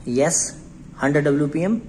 Yes, 100 WPM.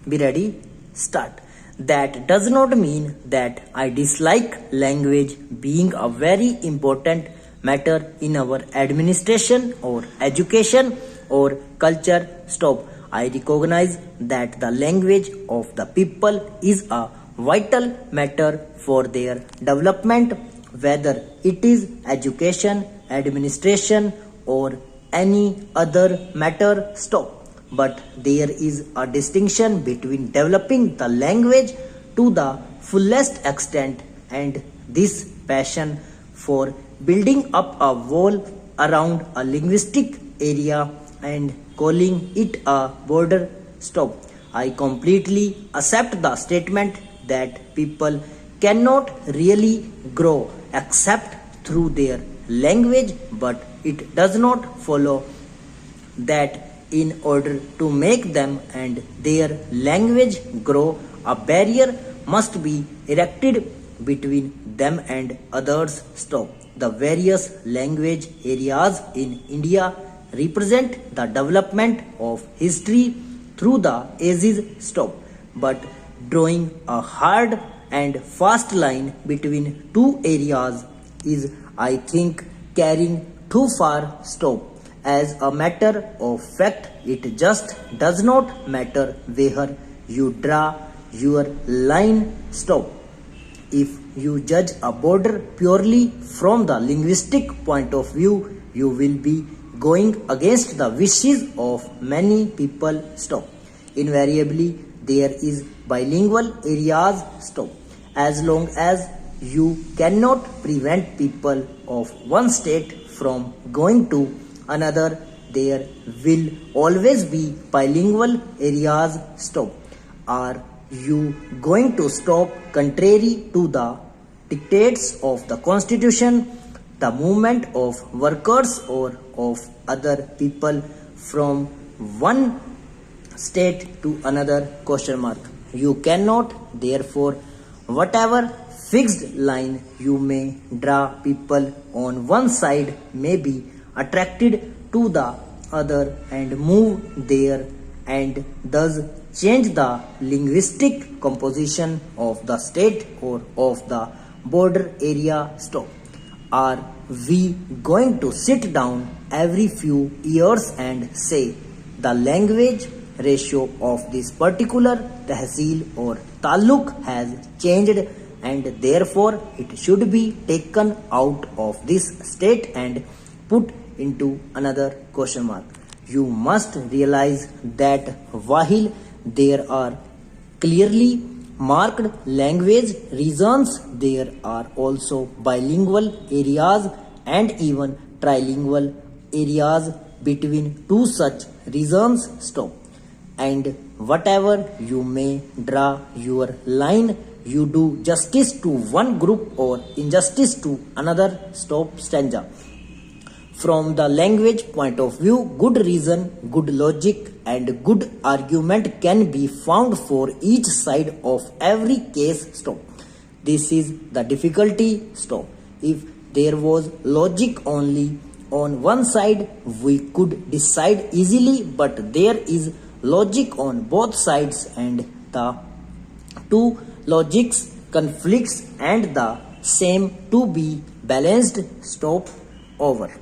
Be ready. Start. That does not mean that I dislike language being a very important matter in our administration or education or culture. Stop. I recognize that the language of the people is a vital matter for their development, whether it is education, administration, or any other matter. Stop. But there is a distinction between developing the language to the fullest extent and this passion for building up a wall around a linguistic area and calling it a border. Stop. I completely accept the statement that people cannot really grow except through their language, but it does not follow that in order to make them and their language grow, a barrier must be erected between them and others. Stop. The various language areas in India represent the development of history through the ages. Stop. But drawing a hard and fast line between two areas is, I think, carrying too far. Stop. As a matter of fact, it just does not matter where you draw your line. Stop. If you judge a border purely from the linguistic point of view, you will be going against the wishes of many people. Stop. Invariably, there is bilingual areas. Stop. As long as you cannot prevent people of one state from going to another, there will always be bilingual areas. Stop. Are you going to stop contrary to the dictates of the constitution, the movement of workers, or of other people from one state to another? Question mark. You cannot. Therefore, whatever fixed line you may draw, people on one side may be attracted to the other and move there, and thus change the linguistic composition of the state or of the border area. Stop. Are we going to sit down every few years and say the language ratio of this particular tehsil or taluk has changed and therefore it should be taken out of this state and put into another? Question mark. You must realize that while there are clearly marked language regions, there are also bilingual areas and even trilingual areas between two such regions. Stop. And whatever you may draw your line, you do justice to one group or injustice to another. Stop. Stanza. From the language point of view, good reason, good logic, and good argument can be found for each side of every case. Stop. This is the difficulty. Stop. If there was logic only on one side, we could decide easily, but there is logic on both sides, and the two logics conflicts and the same to be balanced. Stop. Over.